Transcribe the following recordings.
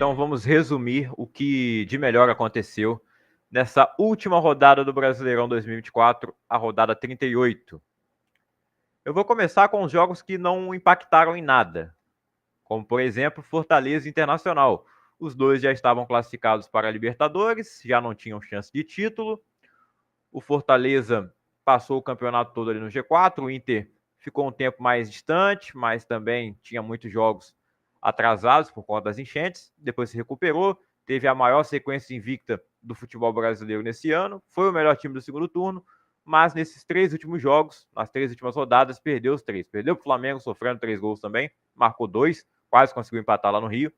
Então vamos resumir o que de melhor aconteceu nessa última rodada do Brasileirão 2024, a rodada 38. Eu vou começar com os jogos que não impactaram em nada, como por exemplo Fortaleza e Internacional. Os dois já estavam classificados para a Libertadores, já não tinham chance de título. O Fortaleza passou o campeonato todo ali no G4, o Inter ficou um tempo mais distante, mas também tinha muitos jogos atrasados por conta das enchentes. Depois se recuperou, teve a maior sequência invicta do futebol brasileiro nesse ano, foi o melhor time do segundo turno, mas nesses 3 últimos jogos, nas 3 últimas rodadas, perdeu os 3. Perdeu para o Flamengo, sofrendo 3 gols também, marcou 2, quase conseguiu empatar lá no Rio.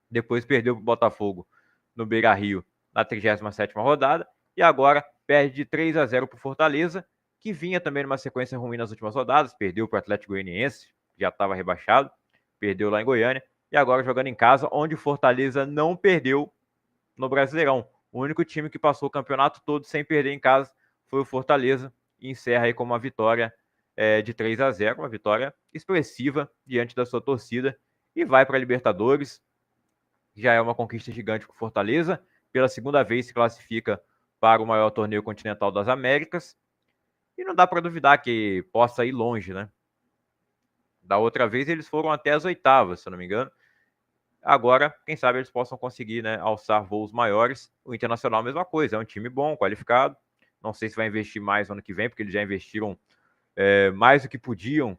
Depois perdeu para o Botafogo no Beira-Rio na 37ª rodada, e agora perde de 3-0 para o Fortaleza, que vinha também numa sequência ruim nas últimas rodadas, perdeu para o Atlético Goianiense, já estava rebaixado, perdeu lá em Goiânia, e agora jogando em casa, onde o Fortaleza não perdeu no Brasileirão. O único time que passou o campeonato todo sem perder em casa foi o Fortaleza, e encerra aí com uma vitória de 3-0, uma vitória expressiva diante da sua torcida, e vai para a Libertadores. Já é uma conquista gigante para o Fortaleza, pela segunda vez se classifica para o maior torneio continental das Américas, e não dá para duvidar que possa ir longe, né? Da outra vez eles foram até as oitavas, se eu não me engano. Agora, quem sabe eles possam conseguir, né, alçar voos maiores. O Internacional, a mesma coisa, é um time bom, qualificado. Não sei se vai investir mais no ano que vem, porque eles já investiram mais do que podiam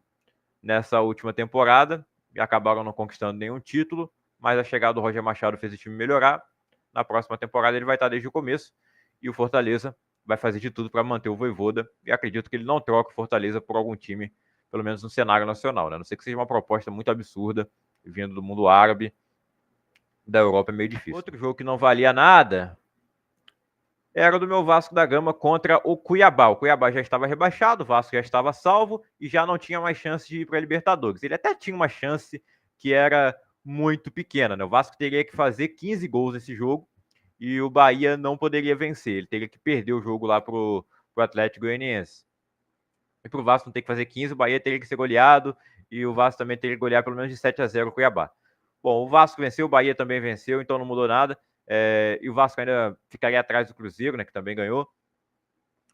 nessa última temporada e acabaram não conquistando nenhum título, mas a chegada do Roger Machado fez o time melhorar. Na próxima temporada ele vai estar desde o começo, e o Fortaleza vai fazer de tudo para manter o Vojvoda, e acredito que ele não troca o Fortaleza por algum time, pelo menos no cenário nacional, né? A não ser que seja uma proposta muito absurda, vindo do mundo árabe. Da Europa é meio difícil. Outro jogo que não valia nada era do meu Vasco da Gama contra o Cuiabá. O Cuiabá já estava rebaixado, o Vasco já estava salvo e já não tinha mais chance de ir para a Libertadores. Ele até tinha uma chance que era muito pequena, né? O Vasco teria que fazer 15 gols nesse jogo e o Bahia não poderia vencer. Ele teria que perder o jogo lá pro Atlético Goianiense. E pro Vasco não ter que fazer 15, o Bahia teria que ser goleado e o Vasco também teria que golear pelo menos de 7-0 o Cuiabá. Bom, o Vasco venceu, o Bahia também venceu, então não mudou nada. E o Vasco ainda ficaria atrás do Cruzeiro, né, que também ganhou.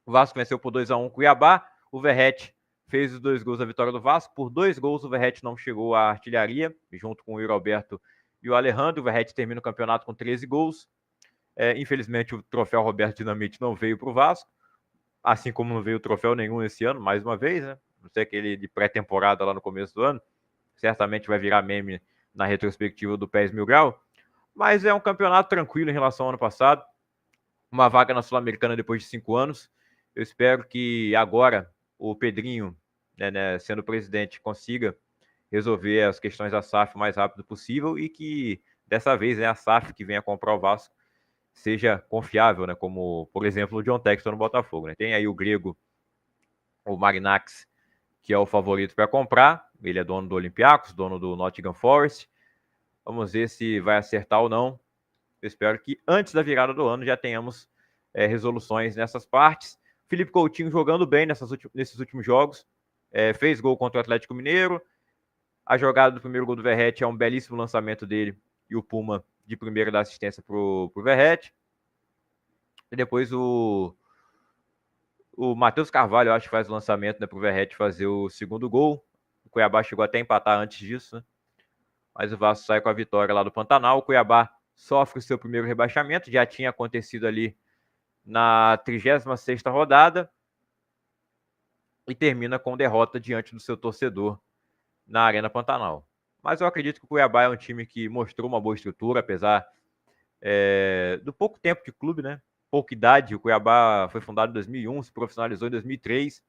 O Vasco venceu por 2-1 o Cuiabá. O Verratti fez os 2 gols da vitória do Vasco. Por 2 gols, o Verratti não chegou à artilharia, junto com o Yuri Alberto e o Alejandro. O Verratti termina o campeonato com 13 gols. Infelizmente, o troféu Roberto Dinamite não veio para o Vasco, assim como não veio troféu nenhum esse ano, mais uma vez, né? Não sei, aquele de pré-temporada lá no começo do ano. Certamente vai virar meme na retrospectiva do PES Mil Grau, mas é um campeonato tranquilo em relação ao ano passado, uma vaga na Sul-Americana depois de 5 anos. Eu espero que agora o Pedrinho, né, sendo presidente, consiga resolver as questões da SAF o mais rápido possível e que dessa vez, né, a SAF que venha comprar o Vasco seja confiável, né, como por exemplo o John Textor no Botafogo, né? Tem aí o grego, o Magnax, que é o favorito para comprar. Ele é dono do Olympiacos, dono do Nottingham Forest. Vamos ver se vai acertar ou não. Eu espero que antes da virada do ano já tenhamos resoluções nessas partes. Felipe Coutinho jogando bem nesses últimos jogos. Fez gol contra o Atlético Mineiro. A jogada do primeiro gol do Verratti é um belíssimo lançamento dele e o Puma de primeira dá assistência pro Verratti. E depois o Matheus Carvalho, eu acho que faz o lançamento, né, pro Verratti fazer o segundo gol. O Cuiabá chegou até a empatar antes disso, né? Mas o Vasco sai com a vitória lá do Pantanal. O Cuiabá sofre o seu primeiro rebaixamento, já tinha acontecido ali na 36ª rodada, e termina com derrota diante do seu torcedor na Arena Pantanal. Mas eu acredito que o Cuiabá é um time que mostrou uma boa estrutura, apesar do pouco tempo de clube, né? Pouca idade. O Cuiabá foi fundado em 2001, se profissionalizou em 2003.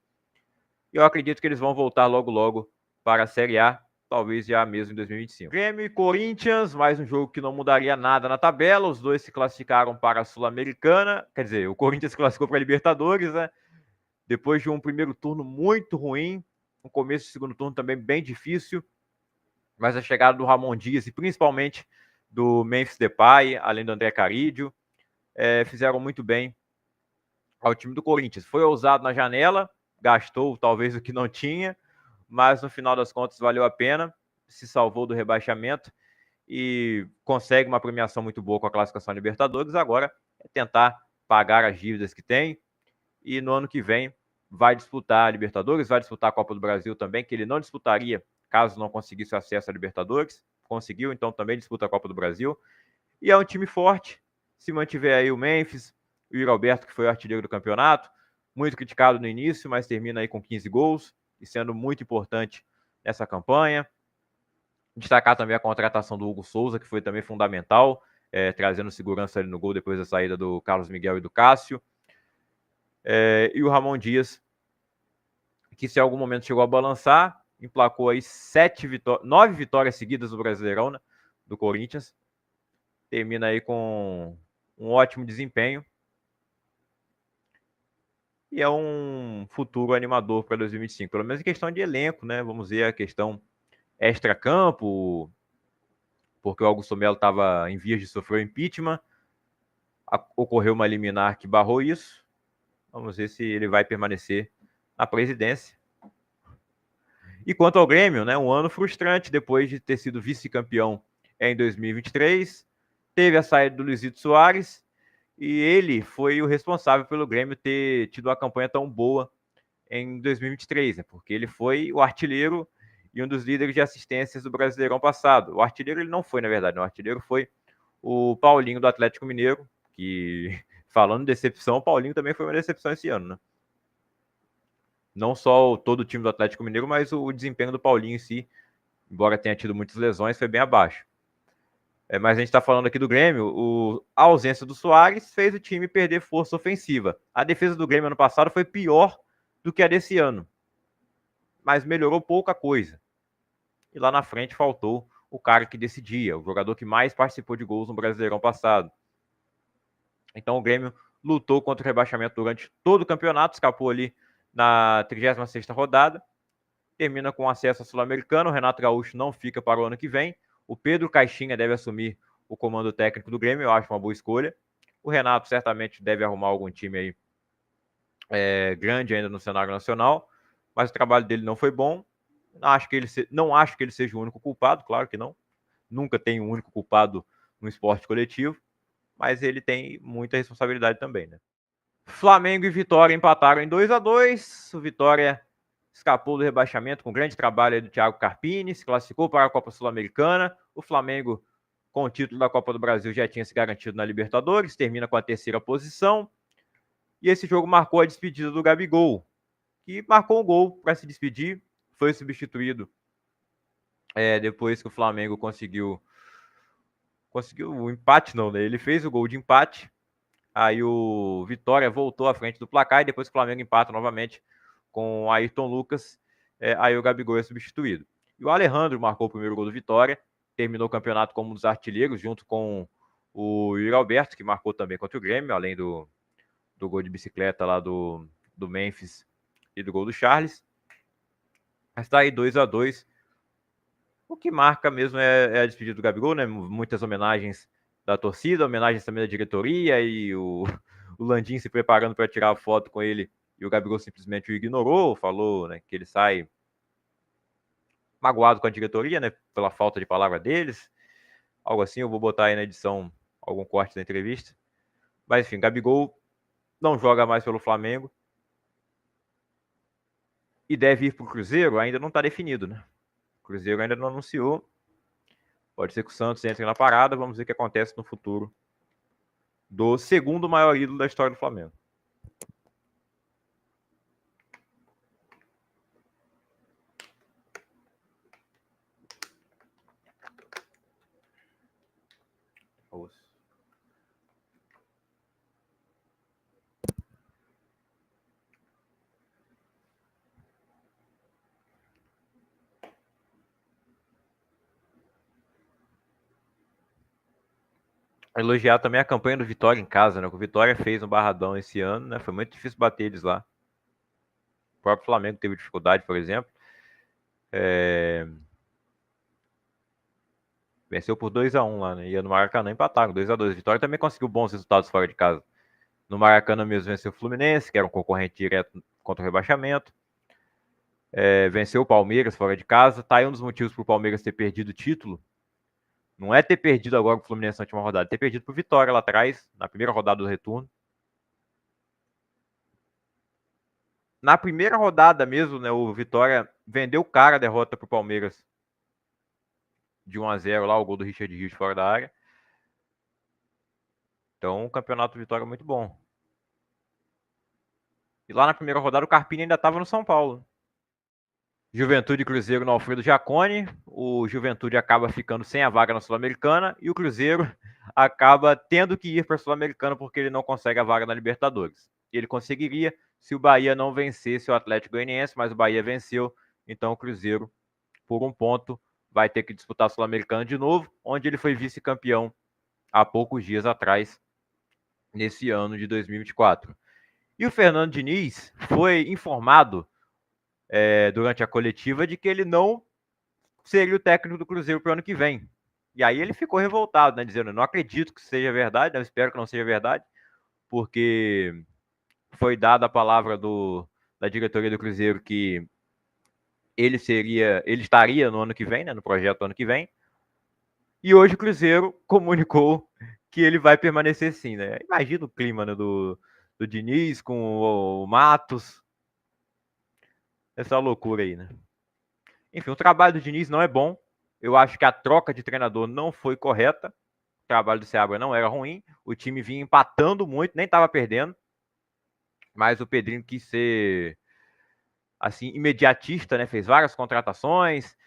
E eu acredito que eles vão voltar logo, logo para a Série A, talvez já mesmo em 2025. Grêmio e Corinthians, mais um jogo que não mudaria nada na tabela. Os dois se classificaram para a Sul-Americana. Quer dizer, o Corinthians se classificou para a Libertadores, né? Depois de um primeiro turno muito ruim, um começo do segundo turno também bem difícil, mas a chegada do Ramon Dias e principalmente do Memphis Depay, além do André Carídio, fizeram muito bem ao time do Corinthians. Foi ousado na janela, gastou talvez o que não tinha, mas no final das contas valeu a pena, se salvou do rebaixamento e consegue uma premiação muito boa com a classificação à Libertadores. Agora é tentar pagar as dívidas que tem e no ano que vem vai disputar a Libertadores, vai disputar a Copa do Brasil também, que ele não disputaria caso não conseguisse acesso à Libertadores. Conseguiu, então também disputa a Copa do Brasil. E é um time forte. Se mantiver aí o Memphis, o Yuri Alberto, que foi o artilheiro do campeonato, muito criticado no início, mas termina aí com 15 gols e sendo muito importante nessa campanha. Destacar também a contratação do Hugo Souza, que foi também fundamental, trazendo segurança ali no gol depois da saída do Carlos Miguel e do Cássio. E o Ramon Dias, que se em algum momento chegou a balançar, emplacou aí 9 vitórias seguidas do Brasileirão, né, do Corinthians. Termina aí com um ótimo desempenho. E é um futuro animador para 2025, pelo menos em questão de elenco, né? Vamos ver a questão extra-campo, porque o Augusto Melo estava em vias de sofrer o impeachment. Ocorreu uma liminar que barrou isso. Vamos ver se ele vai permanecer na presidência. E quanto ao Grêmio, né, um ano frustrante depois de ter sido vice-campeão em 2023. Teve a saída do Luizito Soares e ele foi o responsável pelo Grêmio ter tido uma campanha tão boa em 2023, né, porque ele foi o artilheiro e um dos líderes de assistências do Brasileirão passado. O artilheiro ele não foi, na verdade, o artilheiro foi o Paulinho do Atlético Mineiro, que, falando de decepção, o Paulinho também foi uma decepção esse ano, né? Não só todo o time do Atlético Mineiro, mas o desempenho do Paulinho em si, embora tenha tido muitas lesões, foi bem abaixo. Mas a gente está falando aqui do Grêmio, a ausência do Soares fez o time perder força ofensiva. A defesa do Grêmio ano passado foi pior do que a desse ano, mas melhorou pouca coisa. E lá na frente faltou o cara que decidia, o jogador que mais participou de gols no Brasileirão passado. Então o Grêmio lutou contra o rebaixamento durante todo o campeonato, escapou ali na 36ª rodada, termina com acesso ao Sul-Americano. O Renato Gaúcho não fica para o ano que vem. O Pedro Caixinha deve assumir o comando técnico do Grêmio, eu acho uma boa escolha. O Renato certamente deve arrumar algum time aí grande ainda no cenário nacional, mas o trabalho dele não foi bom. Não acho que ele seja o único culpado, claro que não. Nunca tem um único culpado no esporte coletivo, mas ele tem muita responsabilidade também, né? Flamengo e Vitória empataram em 2-2. O Vitória escapou do rebaixamento com grande trabalho do Thiago Carpini, se classificou para a Copa Sul-Americana. O Flamengo, com o título da Copa do Brasil, já tinha se garantido na Libertadores, termina com a 3ª posição. E esse jogo marcou a despedida do Gabigol, que marcou um gol para se despedir, foi substituído depois que o Flamengo conseguiu o empate, não, né? Ele fez o gol de empate. Aí o Vitória voltou à frente do placar e depois o Flamengo empata novamente com o Ayrton Lucas. Aí o Gabigol é substituído. E o Alejandro marcou o primeiro gol do Vitória, terminou o campeonato como um dos artilheiros, junto com o Yuri Alberto, que marcou também contra o Grêmio, além do gol de bicicleta lá do Memphis e do gol do Charles. Mas tá aí 2-2. O que marca mesmo é a despedida do Gabigol, né? Muitas homenagens da torcida, homenagens também da diretoria e o Landim se preparando para tirar a foto com ele e o Gabigol simplesmente o ignorou, falou, né, que ele sai magoado com a diretoria, né, pela falta de palavra deles, algo assim. Eu vou botar aí na edição algum corte da entrevista. Mas enfim, Gabigol não joga mais pelo Flamengo e deve ir para o Cruzeiro, ainda não está definido, né? O Cruzeiro ainda não anunciou. Pode ser que o Santos entre na parada, vamos ver o que acontece no futuro do segundo maior ídolo da história do Flamengo. Elogiar também a campanha do Vitória em casa, né? O Vitória fez no Barradão esse ano, né? Foi muito difícil bater eles lá. O próprio Flamengo teve dificuldade, por exemplo. Venceu por 2-1 lá, né? Ia no Maracanã, empataram 2-2. Vitória também conseguiu bons resultados fora de casa. No Maracanã mesmo venceu o Fluminense, que era um concorrente direto contra o rebaixamento. Venceu o Palmeiras fora de casa. Tá aí um dos motivos para o Palmeiras ter perdido o título Não é ter perdido agora pro Fluminense na última rodada, ter perdido pro Vitória lá atrás, na primeira rodada do retorno. Na primeira rodada mesmo, né, o Vitória vendeu cara a derrota pro Palmeiras de 1-0 lá, o gol do Richard Rios fora da área. Então, o campeonato do Vitória é muito bom. E lá na primeira rodada, o Carpini ainda estava no São Paulo. Juventude e Cruzeiro no Alfredo Jaconi. O Juventude acaba ficando sem a vaga na Sul-Americana e o Cruzeiro acaba tendo que ir para a Sul-Americana porque ele não consegue a vaga na Libertadores. Ele conseguiria se o Bahia não vencesse o Atlético Goianiense, mas o Bahia venceu, então o Cruzeiro, por um ponto, vai ter que disputar a Sul-Americana de novo, onde ele foi vice-campeão há poucos dias atrás, nesse ano de 2024. E o Fernando Diniz foi informado durante a coletiva de que ele não seria o técnico do Cruzeiro para o ano que vem. E aí ele ficou revoltado, né, dizendo: não acredito que seja verdade, eu espero que não seja verdade, porque foi dada a palavra da diretoria do Cruzeiro que ele estaria no ano que vem, né, no projeto do ano que vem. E hoje o Cruzeiro comunicou que ele vai permanecer sim, né? Imagina o clima, né, do Diniz com o Matos. Essa loucura aí, né? Enfim, o trabalho do Diniz não é bom. Eu acho que a troca de treinador não foi correta. O trabalho do Seabra não era ruim. O time vinha empatando muito, nem estava perdendo. Mas o Pedrinho quis ser assim imediatista, né? Fez várias contratações.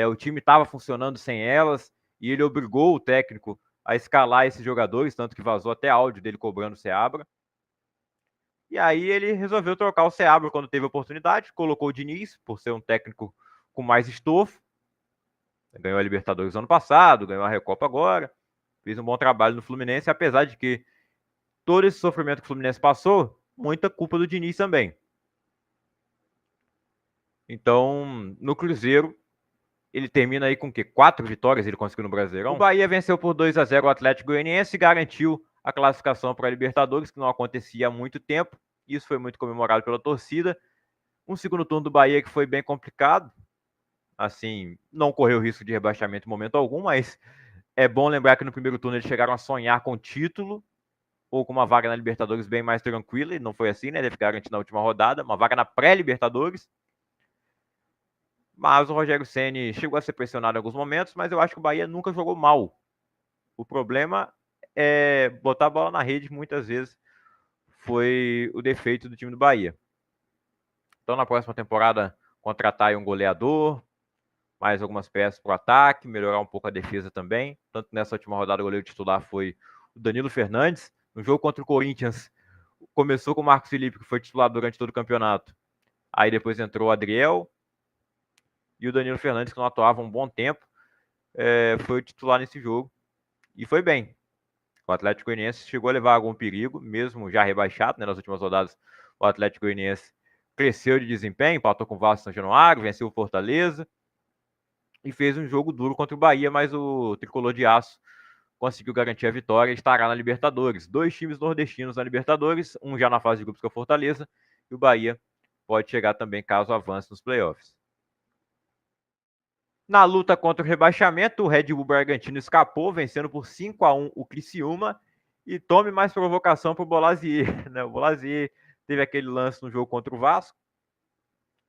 O time estava funcionando sem elas e ele obrigou o técnico a escalar esses jogadores, tanto que vazou até áudio dele cobrando o Seabra. E aí ele resolveu trocar o Seabra quando teve a oportunidade, colocou o Diniz, por ser um técnico com mais estofo. Ganhou a Libertadores ano passado, ganhou a Recopa agora, fez um bom trabalho no Fluminense, apesar de que todo esse sofrimento que o Fluminense passou, muita culpa do Diniz também. Então, no Cruzeiro, ele termina aí com o quê? 4 vitórias ele conseguiu no Brasileirão. O Bahia venceu por 2-0 o Atlético Goianiense e garantiu a classificação para a Libertadores, que não acontecia há muito tempo. Isso foi muito comemorado pela torcida. Um segundo turno do Bahia que foi bem complicado. Assim, não correu risco de rebaixamento em momento algum, mas é bom lembrar que no primeiro turno eles chegaram a sonhar com título ou com uma vaga na Libertadores bem mais tranquila, e não foi assim, né? Ele ficou garantido na última rodada, uma vaga na pré-Libertadores. Mas o Rogério Ceni chegou a ser pressionado em alguns momentos, mas eu acho que o Bahia nunca jogou mal. O problema é botar a bola na rede, muitas vezes foi o defeito do time do Bahia. Então, na próxima temporada, contratar um goleador, mais algumas peças para o ataque, melhorar um pouco a defesa também. Tanto nessa última rodada, o goleiro titular foi o Danilo Fernandes. No jogo contra o Corinthians, começou com o Marcos Felipe, que foi titular durante todo o campeonato. Aí depois entrou o Adriel e o Danilo Fernandes, que não atuava um bom tempo, foi titular nesse jogo. E foi bem. O Atlético Goianiense chegou a levar algum perigo, mesmo já rebaixado, né? Nas últimas rodadas, o Atlético Goianiense cresceu de desempenho, empatou com o Vasco São Januário, venceu o Fortaleza e fez um jogo duro contra o Bahia, mas o tricolor de aço conseguiu garantir a vitória e estará na Libertadores. 2 times nordestinos na Libertadores, um já na fase de grupos com a Fortaleza, e o Bahia pode chegar também caso avance nos playoffs. Na luta contra o rebaixamento, o Red Bull Bragantino escapou, vencendo por 5-1 o Criciúma, e tome mais provocação para o Bolazier. Né? O Bolazier teve aquele lance no jogo contra o Vasco,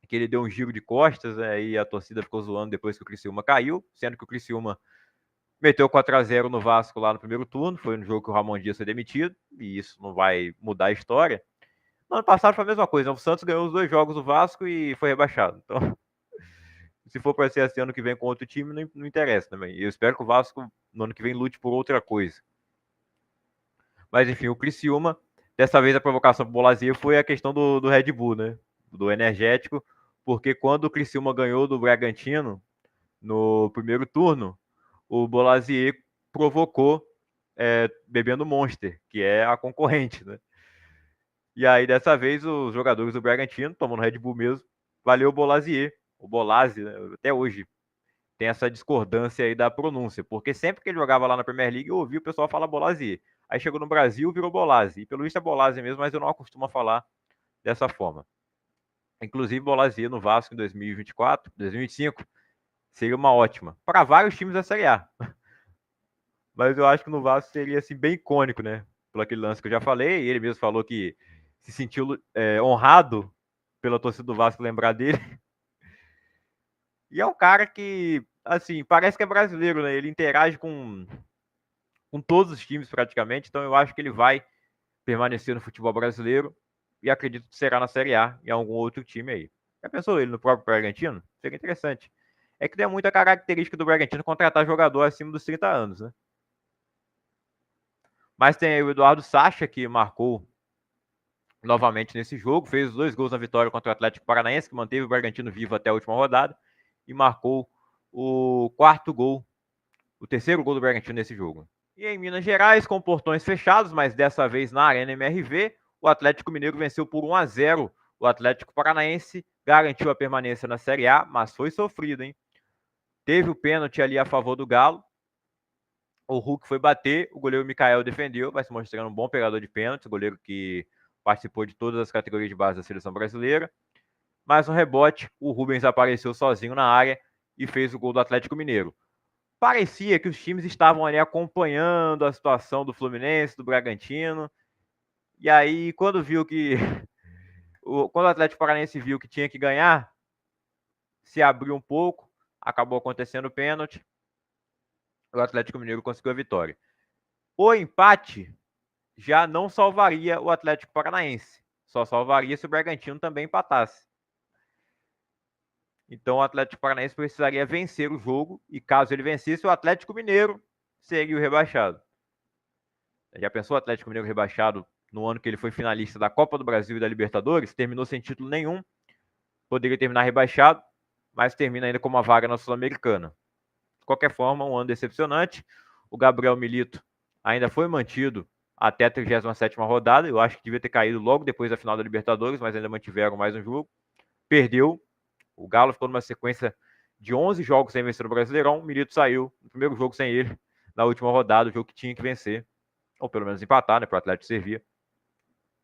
que ele deu um giro de costas, né, e a torcida ficou zoando depois que o Criciúma caiu, sendo que o Criciúma meteu 4-0 no Vasco lá no primeiro turno, foi no jogo que o Ramon Dias foi demitido, e isso não vai mudar a história. No ano passado foi a mesma coisa, o Santos ganhou os 2 jogos do Vasco e foi rebaixado. Então, se for para ser assim ano que vem com outro time, não interessa também. Eu espero que o Vasco no ano que vem lute por outra coisa. Mas enfim, o Criciúma, dessa vez a provocação pro Bolazier foi a questão do Red Bull, né? Do energético, porque quando o Criciúma ganhou do Bragantino no primeiro turno, o Bolazier provocou bebendo Monster, que é a concorrente, né? E aí, dessa vez, os jogadores do Bragantino, tomando Red Bull mesmo, valeu o Bolazier. O Bolazzi, né, até hoje, tem essa discordância aí da pronúncia, porque sempre que ele jogava lá na Premier League, eu ouvi o pessoal falar Bolazier. Aí chegou no Brasil, virou Bolazzi. E pelo visto é Bolazzi mesmo, mas eu não acostumo a falar dessa forma. Inclusive, Bolazier no Vasco em 2024, 2025, seria uma ótima. Para vários times da Série A. Mas eu acho que no Vasco seria assim, bem icônico, né? Por aquele lance que eu já falei. Ele mesmo falou que se sentiu honrado pela torcida do Vasco lembrar dele. E é um cara que, assim, parece que é brasileiro, né? Ele interage com todos os times praticamente. Então eu acho que ele vai permanecer no futebol brasileiro e acredito que será na Série A em algum outro time aí. Já pensou ele no próprio Bragantino? Seria interessante. É que tem muita característica do Bragantino contratar jogador acima dos 30 anos, né? Mas tem aí o Eduardo Sacha, que marcou novamente nesse jogo, fez os 2 gols na vitória contra o Atlético Paranaense, que manteve o Bragantino vivo até a última rodada, e marcou o terceiro gol do Bragantino nesse jogo. E em Minas Gerais, com portões fechados, mas dessa vez na Arena MRV, o Atlético Mineiro venceu por 1-0 o Atlético Paranaense, garantiu a permanência na Série A, mas foi sofrido, hein? Teve o pênalti ali a favor do Galo, o Hulk foi bater, o goleiro Mikael defendeu, vai se mostrando um bom pegador de pênalti, goleiro que participou de todas as categorias de base da seleção brasileira. Mas no rebote, o Rubens apareceu sozinho na área e fez o gol do Atlético Mineiro. Parecia que os times estavam ali acompanhando a situação do Fluminense, do Bragantino. E aí, quando viu que quando o Atlético Paranaense viu que tinha que ganhar, se abriu um pouco, acabou acontecendo o pênalti. O Atlético Mineiro conseguiu a vitória. O empate já não salvaria o Atlético Paranaense. Só salvaria se o Bragantino também empatasse. Então o Atlético Paranaense precisaria vencer o jogo e caso ele vencesse, o Atlético Mineiro seria o rebaixado. Já pensou o Atlético Mineiro rebaixado no ano que ele foi finalista da Copa do Brasil e da Libertadores? Terminou sem título nenhum, poderia terminar rebaixado, mas termina ainda com uma vaga na Sul-Americana. De qualquer forma, um ano decepcionante. O Gabriel Milito ainda foi mantido até a 37ª rodada. Eu acho que devia ter caído logo depois da final da Libertadores, mas ainda mantiveram mais um jogo. Perdeu. O Galo ficou numa sequência de 11 jogos sem vencer o Brasileirão. O Milito saiu no primeiro jogo sem ele, na última rodada, o jogo que tinha que vencer. Ou pelo menos empatar, né, para o Atlético servir.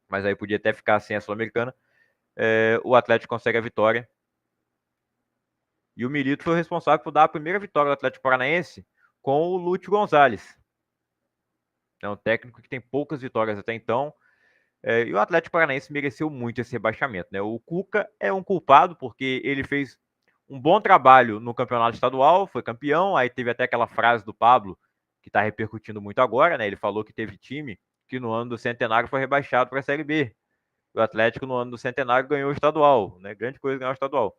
Mas aí podia até ficar sem a Sul-Americana. O Atlético consegue a vitória. E o Milito foi o responsável por dar a primeira vitória do Atlético Paranaense com o Lúcio Gonzalez. É um técnico que tem poucas vitórias até então. E o Atlético Paranaense mereceu muito esse rebaixamento, né? O Cuca é um culpado porque ele fez um bom trabalho no campeonato estadual, foi campeão, aí teve até aquela frase do Pablo, que está repercutindo muito agora, né? Ele falou que teve time que no ano do centenário foi rebaixado para a Série B. O Atlético no ano do centenário ganhou o estadual, né? Grande coisa ganhar o estadual.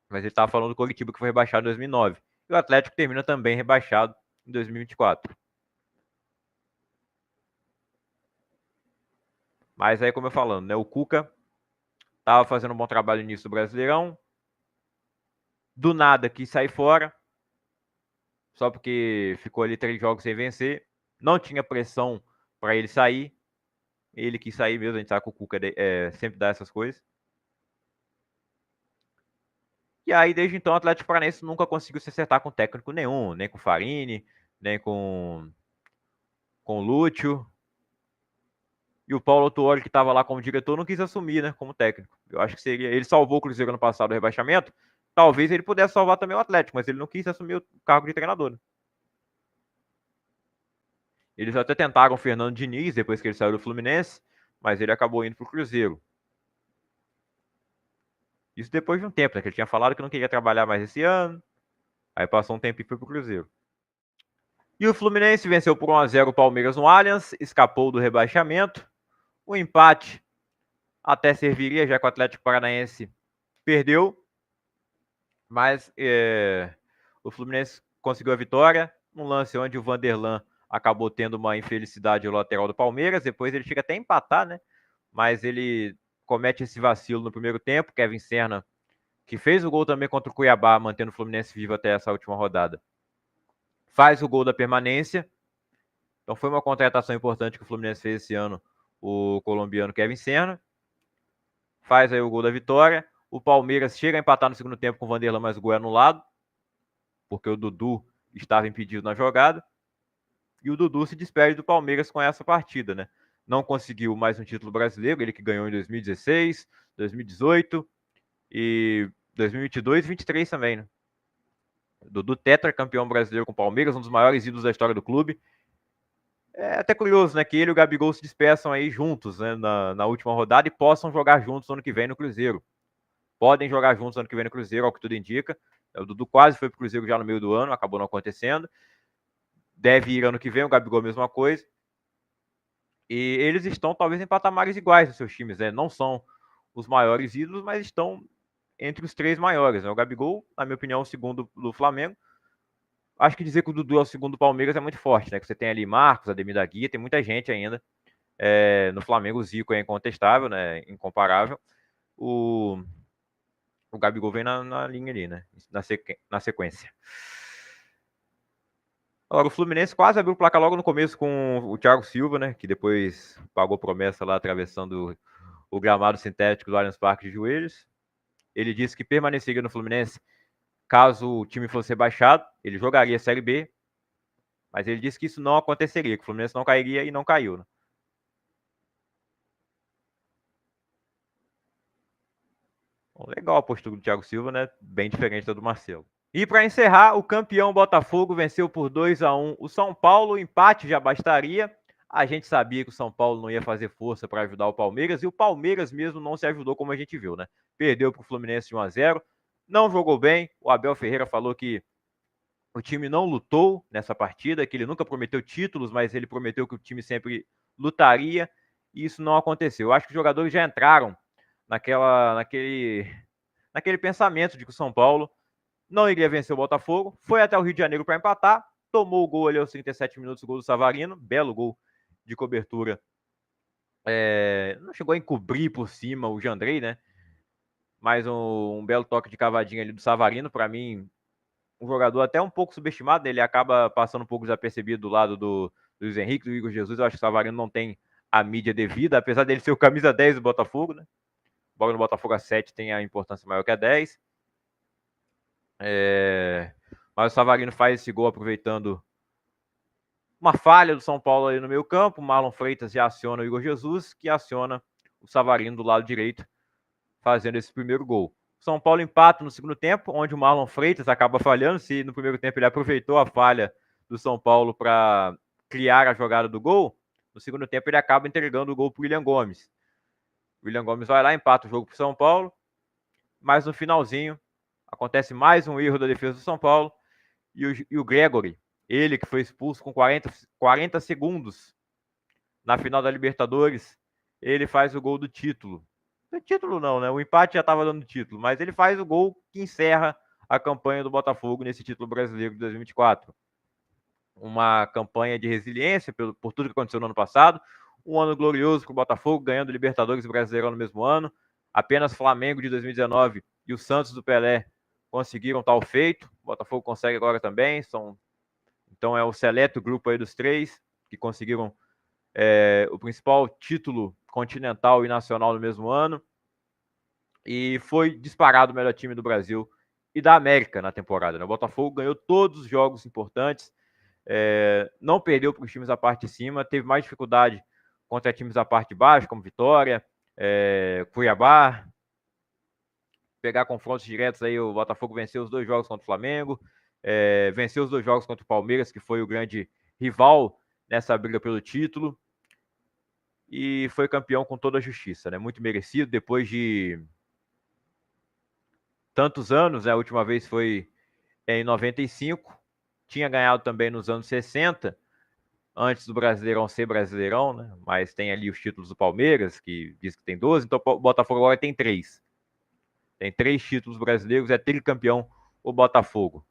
Mas ele estava falando do Coritiba que foi rebaixado em 2009. E o Atlético termina também rebaixado em 2024. Mas aí, como eu falando, né? O Cuca estava fazendo um bom trabalho no início do Brasileirão. Do nada quis sair fora. Só porque ficou ali 3 jogos sem vencer. Não tinha pressão para ele sair. Ele quis sair mesmo. A gente sabe que o Cuca sempre dá essas coisas. E aí, desde então, o Atlético Paranaense nunca conseguiu se acertar com técnico nenhum. Nem com o Farini, nem com o Lúcio. E o Paulo Autuori, que estava lá como diretor, não quis assumir, né, como técnico. Eu acho que seria. Ele salvou o Cruzeiro ano passado do rebaixamento. Talvez ele pudesse salvar também o Atlético, mas ele não quis assumir o cargo de treinador. Né? Eles até tentaram o Fernando Diniz depois que ele saiu do Fluminense, mas ele acabou indo para o Cruzeiro. Isso depois de um tempo, né? Que ele tinha falado que não queria trabalhar mais esse ano. Aí passou um tempo e foi para o Cruzeiro. E o Fluminense venceu por 1-0 o Palmeiras no Allianz, escapou do rebaixamento. O empate até serviria, já que o Atlético Paranaense perdeu. Mas o Fluminense conseguiu a vitória. Um lance onde o Vanderlan acabou tendo uma infelicidade no lateral do Palmeiras. Depois ele chega até a empatar, né? Mas ele comete esse vacilo no primeiro tempo. Kevin Serna, que fez o gol também contra o Cuiabá, mantendo o Fluminense vivo até essa última rodada, faz o gol da permanência. Então foi uma contratação importante que o Fluminense fez esse ano, o colombiano Kevin Serna. Faz aí o gol da vitória. O Palmeiras chega a empatar no segundo tempo com o Vanderlan, mas o gol é anulado, porque o Dudu estava impedido na jogada. E o Dudu se despede do Palmeiras com essa partida, né? Não conseguiu mais um título brasileiro, ele que ganhou em 2016, 2018 e 2022 e 2023 também, né? do tetracampeão brasileiro com o Palmeiras, um dos maiores ídolos da história do clube. É até curioso, né, que ele e o Gabigol se despeçam aí juntos, né, na última rodada e possam jogar juntos no ano que vem no Cruzeiro. Podem jogar juntos no ano que vem no Cruzeiro, ao que tudo indica. O Dudu quase foi pro Cruzeiro já no meio do ano, acabou não acontecendo. Deve ir ano que vem, o Gabigol a mesma coisa. E eles estão talvez em patamares iguais nos seus times, né? Não são os maiores ídolos, mas estão entre os três maiores, né? O Gabigol, na minha opinião, é o segundo do Flamengo. Acho que dizer que o Dudu é o segundo do Palmeiras é muito forte, né? Que você tem ali Marcos, Ademir da Guia, tem muita gente ainda. No Flamengo, o Zico é incontestável, né? Incomparável. O Gabigol vem na linha ali, né? Na sequência. Agora, o Fluminense quase abriu o placar logo no começo com o Thiago Silva, né? Que depois pagou promessa lá atravessando o gramado sintético do Allianz Parque de joelhos. Ele disse que permaneceria no Fluminense caso o time fosse rebaixado. Ele jogaria a Série B, mas ele disse que isso não aconteceria, que o Fluminense não cairia e não caiu, né? Bom, legal a postura do Thiago Silva, né? Bem diferente da do Marcelo. E para encerrar, o campeão Botafogo venceu por 2-1 o São Paulo. O empate já bastaria. A gente sabia que o São Paulo não ia fazer força para ajudar o Palmeiras, e o Palmeiras mesmo não se ajudou, como a gente viu, né? Perdeu para o Fluminense de 1-0, não jogou bem. O Abel Ferreira falou que o time não lutou nessa partida, que ele nunca prometeu títulos, mas ele prometeu que o time sempre lutaria, e isso não aconteceu. Eu acho que os jogadores já entraram naquele pensamento de que o São Paulo não iria vencer o Botafogo, foi até o Rio de Janeiro para empatar, tomou o gol ali aos 37 minutos, o gol do Savarino, belo gol de cobertura. Não chegou a encobrir por cima o Jandrei, né? Mas um belo toque de cavadinha ali do Savarino, para mim, um jogador até um pouco subestimado, né? Ele acaba passando um pouco desapercebido do lado do Luiz Henrique, do Igor Jesus. Eu acho que o Savarino não tem a mídia devida, apesar dele ser o camisa 10 do Botafogo, né? Bola no Botafogo a 7 tem a importância maior que a 10. Mas o Savarino faz esse gol aproveitando uma falha do São Paulo ali no meio campo. O Marlon Freitas já aciona o Igor Jesus, que aciona o Savarino do lado direito, fazendo esse primeiro gol. O São Paulo empata no segundo tempo, onde o Marlon Freitas acaba falhando. Se no primeiro tempo ele aproveitou a falha do São Paulo para criar a jogada do gol, no segundo tempo ele acaba entregando o gol para o William Gomes. O William Gomes vai lá, empata o jogo para o São Paulo, mas no finalzinho acontece mais um erro da defesa do São Paulo, e o Gregory, ele que foi expulso com 40 segundos na final da Libertadores, ele faz o gol do título. Não é título não, né? O empate já estava dando título, mas ele faz o gol que encerra a campanha do Botafogo nesse título brasileiro de 2024. Uma campanha de resiliência por tudo que aconteceu no ano passado, um ano glorioso para o Botafogo, ganhando Libertadores e Brasileirão no mesmo ano. Apenas Flamengo de 2019 e o Santos do Pelé conseguiram tal feito. O Botafogo consegue agora também. Então é o seleto grupo aí dos três que conseguiram o principal título continental e nacional no mesmo ano. E foi disparado o melhor time do Brasil e da América na temporada, né? O Botafogo ganhou todos os jogos importantes, não perdeu para os times da parte de cima, teve mais dificuldade contra times da parte de baixo, como Vitória, Cuiabá. Pegar confrontos diretos aí, o Botafogo venceu os 2 jogos contra o Flamengo, venceu os 2 jogos contra o Palmeiras, que foi o grande rival nessa briga pelo título, e foi campeão com toda a justiça, né? Muito merecido, depois de tantos anos, né? A última vez foi em 95, tinha ganhado também nos anos 60, antes do Brasileirão ser Brasileirão, né? Mas tem ali os títulos do Palmeiras, que diz que tem 12, então o Botafogo agora tem 3. Tem 3 títulos brasileiros, é tricampeão o Botafogo.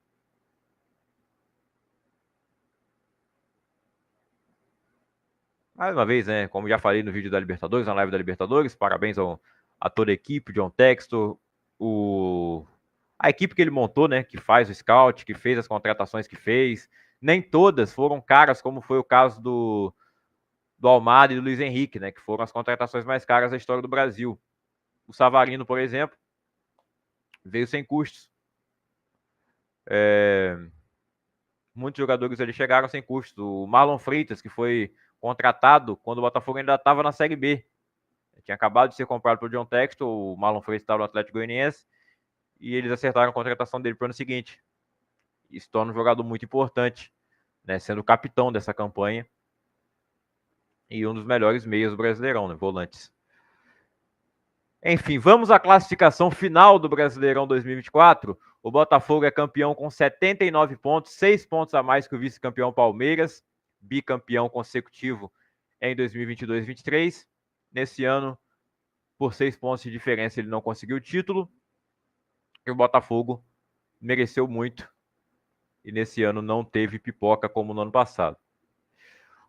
Mais uma vez, né? Como já falei no vídeo da Libertadores, na live da Libertadores, parabéns a toda a equipe, John Textor, a equipe que ele montou, né? Que faz o scout, que fez as contratações que fez. Nem todas foram caras, como foi o caso do Almada e do Luiz Henrique, né? Que foram as contratações mais caras da história do Brasil. O Savarino, por exemplo, veio sem custos. Muitos jogadores ali chegaram sem custos. O Marlon Freitas, que foi contratado quando o Botafogo ainda estava na Série B. Tinha acabado de ser comprado pelo John Textor, o Marlon Freitas estava no Atlético Goianiense, e eles acertaram a contratação dele para o ano seguinte. e se torna um jogador muito importante, né, sendo o capitão dessa campanha e um dos melhores meias do Brasileirão, né, volantes. Enfim, vamos à classificação final do Brasileirão 2024. O Botafogo é campeão com 79 pontos, 6 pontos a mais que o vice-campeão Palmeiras, bicampeão consecutivo em 2022 e 2023. Nesse ano, por 6 pontos de diferença, ele não conseguiu o título. E o Botafogo mereceu muito. E nesse ano não teve pipoca como no ano passado.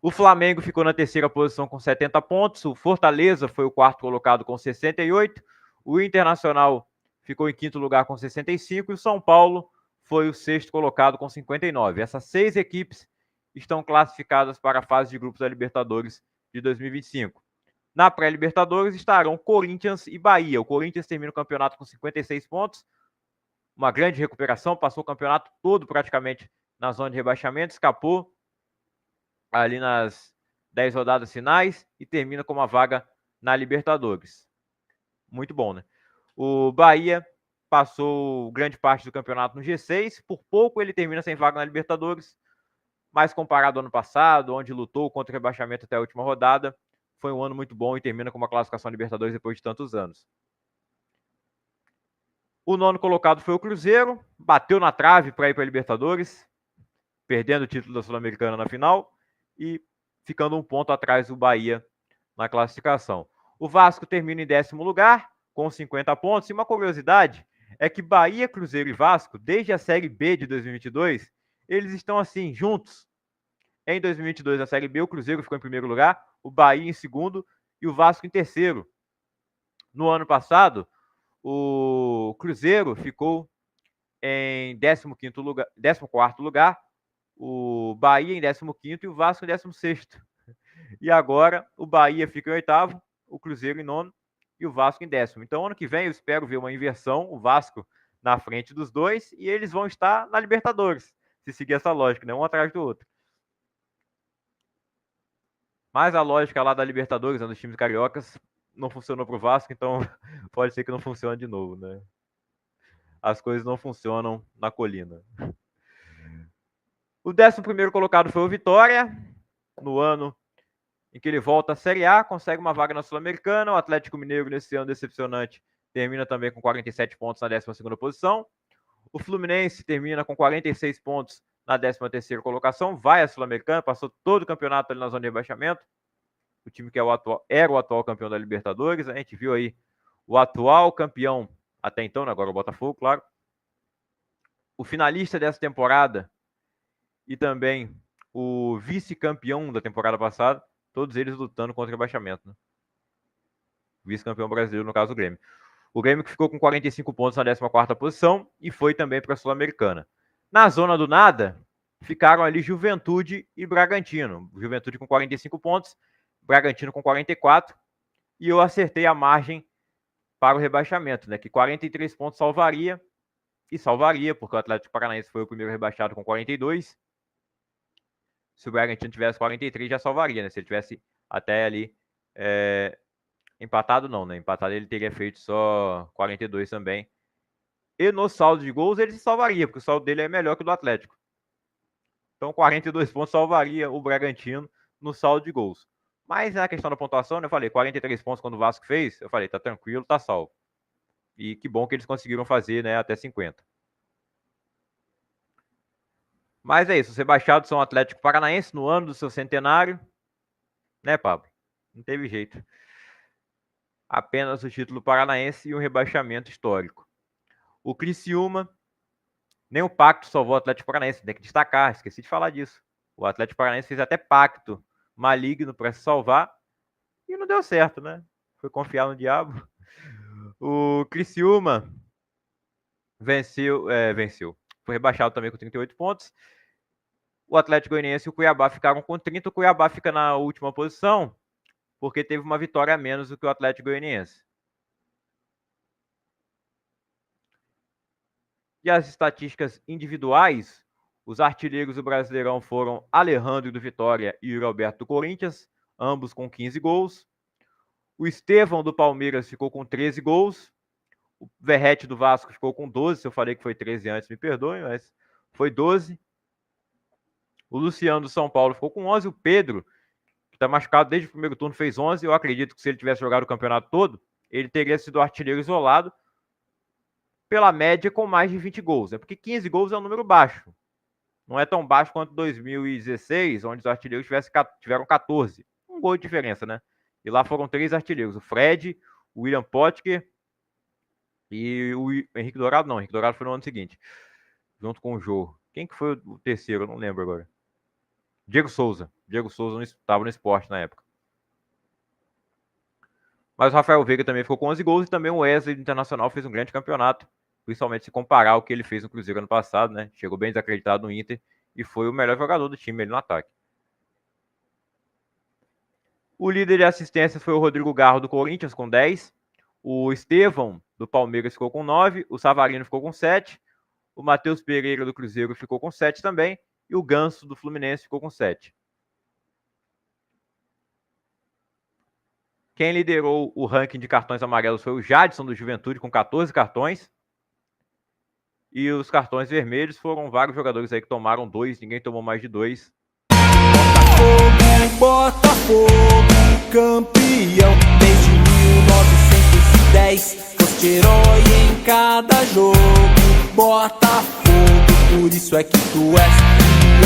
O Flamengo ficou na terceira posição com 70 pontos. O Fortaleza foi o quarto colocado com 68. O Internacional ficou em quinto lugar com 65. E o São Paulo foi o sexto colocado com 59. Essas 6 equipes estão classificadas para a fase de grupos da Libertadores de 2025. Na pré-Libertadores estarão Corinthians e Bahia. O Corinthians termina o campeonato com 56 pontos. Uma grande recuperação, passou o campeonato todo praticamente na zona de rebaixamento, escapou ali nas 10 rodadas finais e termina com uma vaga na Libertadores. Muito bom, né? O Bahia passou grande parte do campeonato no G6, por pouco ele termina sem vaga na Libertadores, mas comparado ao ano passado, onde lutou contra o rebaixamento até a última rodada, foi um ano muito bom e termina com uma classificação Libertadores depois de tantos anos. O nono colocado foi o Cruzeiro, bateu na trave para ir para a Libertadores, perdendo o título da Sul-Americana na final e ficando um ponto atrás do Bahia na classificação. O Vasco termina em 10º lugar, com 50 pontos. E uma curiosidade é que Bahia, Cruzeiro e Vasco, desde a Série B de 2022, eles estão assim, juntos. Em 2022, na Série B, o Cruzeiro ficou em primeiro lugar, o Bahia em segundo e o Vasco em terceiro. No ano passado, o Cruzeiro ficou em 15º lugar, 14º lugar, o Bahia em 15º e o Vasco em 16º. E agora o Bahia fica em oitavo, o Cruzeiro em nono e o Vasco em 10º. Então, ano que vem eu espero ver uma inversão, o Vasco na frente dos dois e eles vão estar na Libertadores, se seguir essa lógica, né? Um atrás do outro. Mas a lógica lá da Libertadores, né, dos times cariocas, não funcionou pro Vasco, então pode ser que não funcione de novo, né? As coisas não funcionam na colina. O 11º colocado foi o Vitória, no ano em que ele volta à Série A, consegue uma vaga na Sul-Americana. O Atlético Mineiro, nesse ano decepcionante, termina também com 47 pontos na 12ª posição. O Fluminense termina com 46 pontos na 13ª colocação, vai à Sul-Americana, passou todo o campeonato ali na zona de rebaixamento. O time que era o atual campeão da Libertadores. A gente viu aí o atual campeão, até então, né, agora o Botafogo, claro. O finalista dessa temporada e também o vice-campeão da temporada passada, todos eles lutando contra o rebaixamento, né? Vice-campeão brasileiro, no caso, o Grêmio. O Grêmio que ficou com 45 pontos na 14ª posição e foi também para a Sul-Americana. Na zona do nada, ficaram ali Juventude e Bragantino. Juventude com 45 pontos, Bragantino com 44. E eu acertei a margem para o rebaixamento, né? Que 43 pontos salvaria. E salvaria, porque o Atlético Paranaense foi o primeiro rebaixado com 42. Se o Bragantino tivesse 43, já salvaria, né? Se ele tivesse até ali empatado, não, né? Empatado ele teria feito só 42 também. E no saldo de gols ele se salvaria, porque o saldo dele é melhor que o do Atlético. Então 42 pontos salvaria o Bragantino no saldo de gols. Mas na questão da pontuação, né, eu falei, 43 pontos quando o Vasco fez, eu falei, tá tranquilo, tá salvo. E que bom que eles conseguiram fazer, né, até 50. Mas é isso, os rebaixados são o Atlético Paranaense no ano do seu centenário. Né, Pablo? Não teve jeito. Apenas o título paranaense e um rebaixamento histórico. O Criciúma, nem o pacto salvou o Atlético Paranaense, tem que destacar, esqueci de falar disso. O Atlético Paranaense fez até pacto maligno para se salvar e não deu certo, né? Foi confiar no diabo. O Criciúma venceu. Foi rebaixado também com 38 pontos. O Atlético Goianiense e o Cuiabá ficaram com 30. O Cuiabá fica na última posição porque teve uma vitória a menos do que o Atlético Goianiense. E as estatísticas individuais, os artilheiros do Brasileirão foram Alejandro do Vitória e Roberto do Corinthians, ambos com 15 gols. O Estevão do Palmeiras ficou com 13 gols. O Verrete do Vasco ficou com 12. Se eu falei que foi 13 antes, me perdoe, mas foi 12. O Luciano do São Paulo ficou com 11. O Pedro, que está machucado desde o primeiro turno, fez 11. Eu acredito que se ele tivesse jogado o campeonato todo, ele teria sido artilheiro isolado pela média com mais de 20 gols. Porque 15 gols é um número baixo. Não é tão baixo quanto 2016, onde os artilheiros tiveram 14. Um gol de diferença, né? E lá foram 3 artilheiros. O Fred, o William Potker e o Henrique Dourado. Não, o Henrique Dourado foi no ano seguinte, junto com o Jô. Quem que foi o terceiro? Eu não lembro agora. Diego Souza. Diego Souza estava no Sport na época. Mas o Rafael Veiga também ficou com 11 gols e também o Wesley do Internacional fez um grande campeonato, principalmente se comparar ao que ele fez no Cruzeiro ano passado, né? Chegou bem desacreditado no Inter e foi o melhor jogador do time ali no ataque. O líder de assistências foi o Rodrigo Garro do Corinthians com 10. O Estevão do Palmeiras ficou com 9. O Savarino ficou com 7. O Matheus Pereira do Cruzeiro ficou com 7 também. E o Ganso do Fluminense ficou com 7. Quem liderou o ranking de cartões amarelos foi o Jadson do Juventude com 14 cartões. E os cartões vermelhos foram vários jogadores aí que tomaram 2. Ninguém tomou mais de 2. Botafogo, campeão desde 1910. Foste herói em cada jogo, Botafogo, por isso é que tu és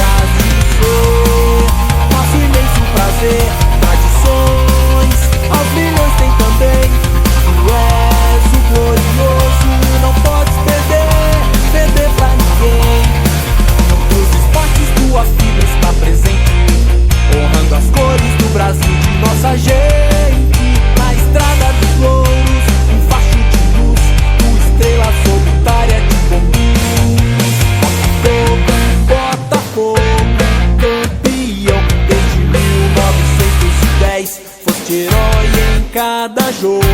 has de ser. Nosso imenso prazer, tradições, aos milhões tem também. Tu és o glorioso, não podes perder pra ninguém. Nos esportes tua fibra está presente, honrando as cores do Brasil de nossa gente. Na estrada dos louros, um facho de luz, tua estrela solitária de conduz. Botafogo, campeão desde 1910. Foste herói em cada jogo,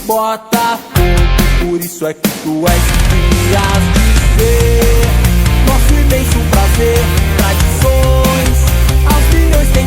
Botafogo, por isso é que tu és que has de ser. Nosso imenso prazer, tradições, aos milhões tem